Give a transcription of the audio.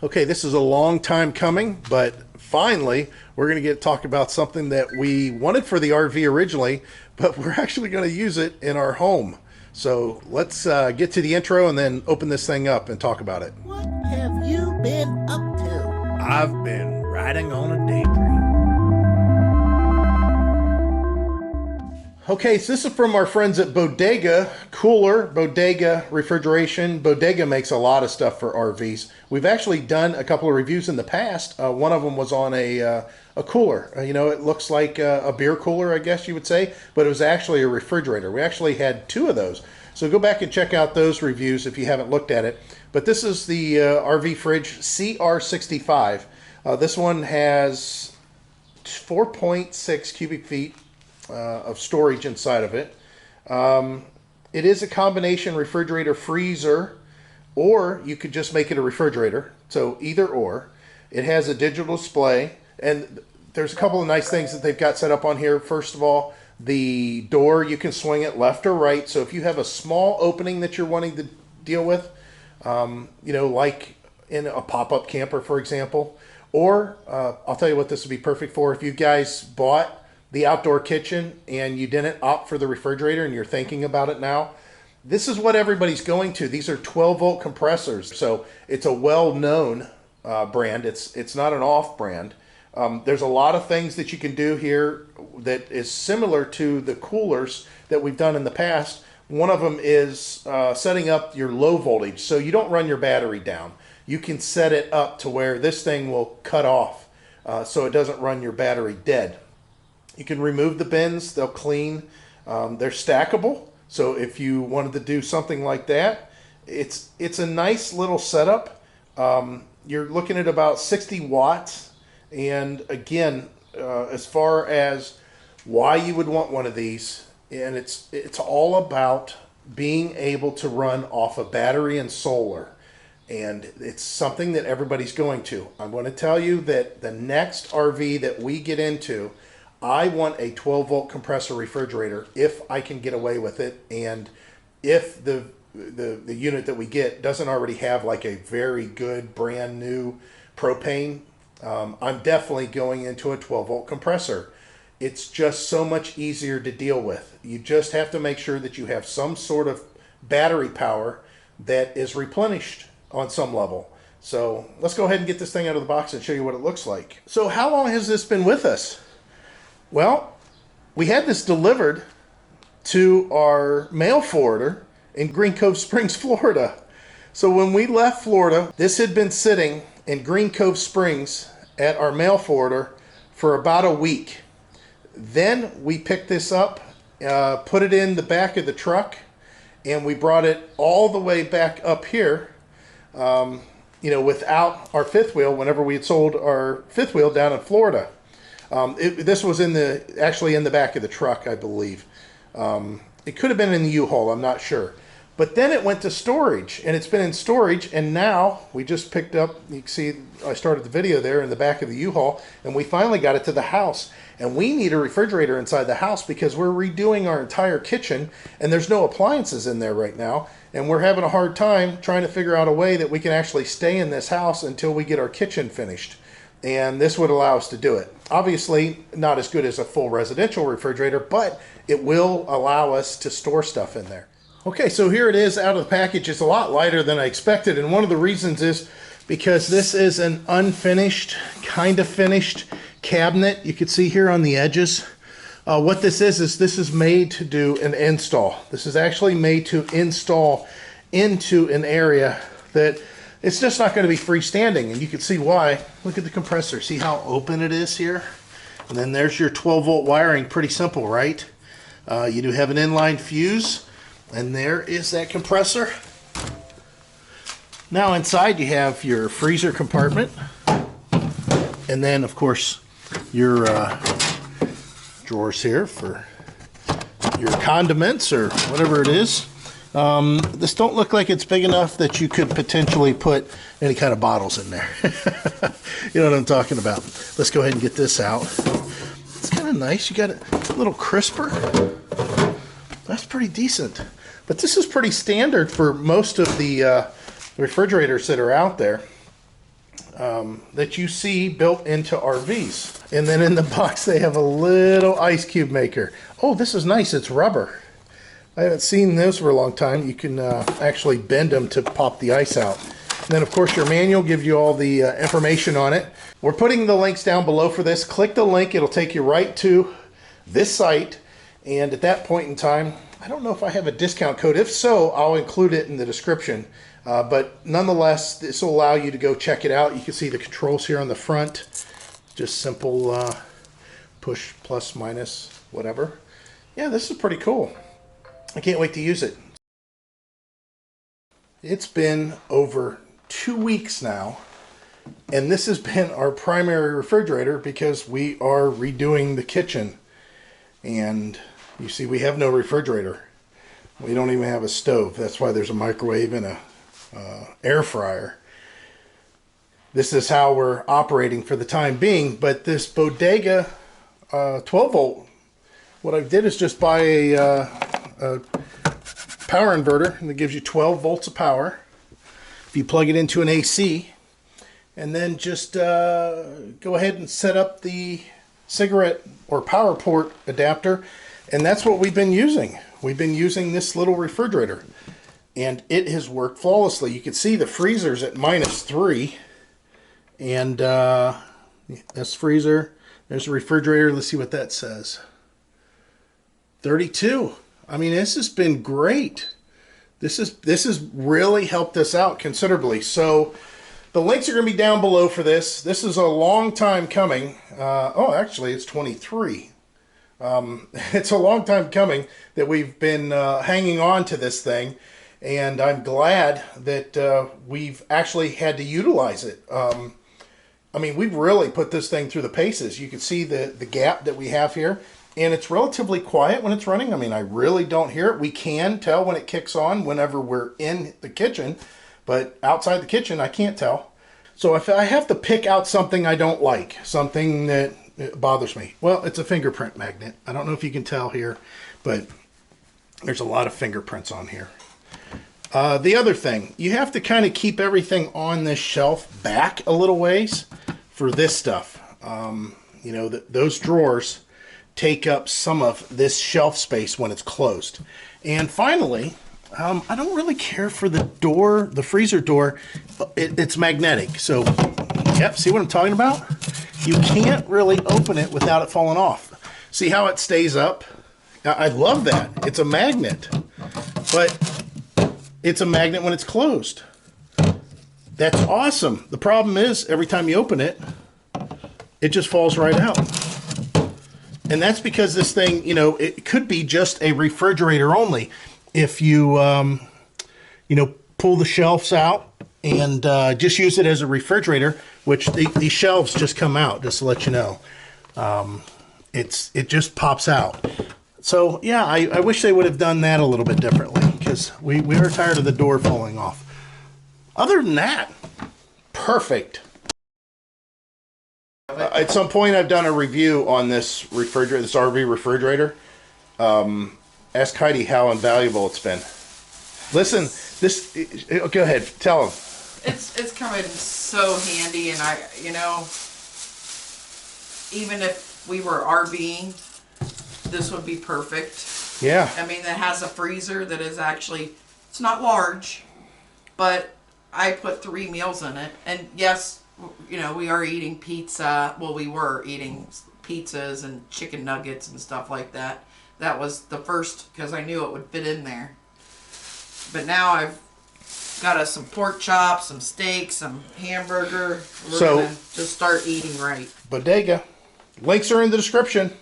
Okay, this is a long time coming, but finally we're going to get to talk about something that we wanted for the RV originally, but we're actually going to use it in our home. So let's get to the intro and then open this thing up and talk about it. What have you been up to? I've been riding on a daydream. Okay, so this is from our friends at Bodega Cooler, Bodega Refrigeration. Bodega makes a lot of stuff for RVs. We've actually done a couple of reviews in the past. One of them was on a cooler. It looks like a beer cooler, I guess you would say, but it was actually a refrigerator. We actually had two of those. So go back and check out those reviews if you haven't looked at it. But this is the RV fridge CR65. This one has 4.6 cubic feet of storage inside of it. It is a combination refrigerator freezer, or you could just make it a refrigerator. So either or. It has a digital display, and there's a couple of nice things that they've got set up on here. First of all, the door, you can swing it left or right. So if you have a small opening that you're wanting to deal with, like in a pop-up camper, for example, or I'll tell you what this would be perfect for. If you guys bought the outdoor kitchen and you didn't opt for the refrigerator and you're thinking about it now, this is what everybody's going to. These are 12-volt compressors, so it's a well-known brand. It's not an off brand. There's a lot of things that you can do here that is similar to the coolers that we've done in the past. One of them is setting up your low voltage, so you don't run your battery down. You can set it up to where this thing will cut off, so it doesn't run your battery dead. You can remove the bins, they'll clean. They're stackable, so if you wanted to do something like that, it's a nice little setup. You're looking at about 60 watts, and again, as far as why you would want one of these, and it's all about being able to run off a battery and solar, and it's something that everybody's going to. I'm going to tell you that the next RV that we get into, I want a 12-volt compressor refrigerator if I can get away with it, and if the unit that we get doesn't already have like a very good brand new propane, I'm definitely going into a 12-volt compressor. It's just so much easier to deal with. You just have to make sure that you have some sort of battery power that is replenished on some level. So let's go ahead and get this thing out of the box and show you what it looks like. So how long has this been with us? Well, we had this delivered to our mail forwarder in Green Cove Springs, Florida. So when we left Florida, this had been sitting in Green Cove Springs at our mail forwarder for about a week. Then we picked this up, put it in the back of the truck, and we brought it all the way back up here, without our fifth wheel whenever we had sold our fifth wheel down in Florida. This was actually in the back of the truck, I believe. It could have been in the U-Haul, I'm not sure. But then it went to storage, and it's been in storage, and now we just picked up, you can see I started the video there in the back of the U-Haul, and we finally got it to the house. And we need a refrigerator inside the house because we're redoing our entire kitchen, and there's no appliances in there right now, and we're having a hard time trying to figure out a way that we can actually stay in this house until we get our kitchen finished. And this would allow us to do it. Obviously, not as good as a full residential refrigerator, but it will allow us to store stuff in there. Okay, so here it is out of the package. It's a lot lighter than I expected, and one of the reasons is because this is an unfinished, kind of finished cabinet. You can see here on the edges. What this is made to do an install. This is actually made to install into an area that it's just not going to be freestanding, and you can see why. Look at the compressor. See how open it is here? And then there's your 12-volt wiring. Pretty simple, right? You do have an inline fuse, and there is that compressor. Now inside you have your freezer compartment, and then, of course, your drawers here for your condiments or whatever it is. This don't look like it's big enough that you could potentially put any kind of bottles in there. You know what I'm talking about. Let's go ahead and get this out. It's kind of nice. You got it a little crisper. That's pretty decent. But this is pretty standard for most of the refrigerators that are out there. that you see built into RVs. And then in the box they have a little ice cube maker. Oh, this is nice. It's rubber. I haven't seen those for a long time. You can actually bend them to pop the ice out. And then of course your manual gives you all the information on it. We're putting the links down below for this. Click the link. It'll take you right to this site. And at that point in time, I don't know if I have a discount code. If so, I'll include it in the description. But nonetheless, this will allow you to go check it out. You can see the controls here on the front. Just simple push, plus, minus, whatever. Yeah, this is pretty cool. I can't wait to use it. It's been over 2 weeks now, and this has been our primary refrigerator because we are redoing the kitchen. And you see, we have no refrigerator. We don't even have a stove. That's why there's a microwave and a air fryer. This is how we're operating for the time being. But this Bodega 12 volt, what I did is just buy a power inverter, and it gives you 12 volts of power. If you plug it into an AC, and then just go ahead and set up the cigarette or power port adapter, and that's what we've been using. We've been using this little refrigerator, and it has worked flawlessly. You can see the freezer's at -3, and that's freezer. There's the refrigerator. Let's see what that says. 32. I mean, this has been great. This has really helped us out considerably. So the links are going to be down below for this. This is a long time coming. Oh, actually, it's 23. It's a long time coming that we've been hanging on to this thing, and I'm glad that we've actually had to utilize it. I mean, we've really put this thing through the paces. You can see the gap that we have here, and it's relatively quiet when it's running. I mean, I really don't hear it. We can tell when it kicks on whenever we're in the kitchen, but outside the kitchen, I can't tell. So if I have to pick out something I don't like, something that bothers me, well, it's a fingerprint magnet. I don't know if you can tell here, but there's a lot of fingerprints on here. The other thing, you have to kind of keep everything on this shelf back a little ways for this stuff. You know, those drawers take up some of this shelf space when it's closed. And finally, I don't really care for the door, the freezer door. It's magnetic. So, yep, see what I'm talking about? You can't really open it without it falling off. See how it stays up? I love that. It's a magnet. But it's a magnet when it's closed. That's awesome. The problem is, every time you open it, it just falls right out. And that's because this thing, you know, it could be just a refrigerator only. If you, you know, pull the shelves out and just use it as a refrigerator, which these shelves just come out, just to let you know. It just pops out. So, yeah, I wish they would have done that a little bit differently, because we are tired of the door falling off. Other than that, perfect. At some point, I've done a review on this refrigerator, this RV refrigerator. Ask Heidi how invaluable it's been. Listen, go ahead, tell them. It's come in so handy, and you know, even if we were RVing, this would be perfect. Yeah. I mean, it has a freezer that is actually, it's not large, but I put 3 meals in it. And yes, you know, we are eating pizza. Well, we were eating pizzas and chicken nuggets and stuff like that. That was the first, because I knew it would fit in there. But now I've got us some pork chops, some steak, some hamburger. We're gonna just start eating right. Bodega. Links are in the description.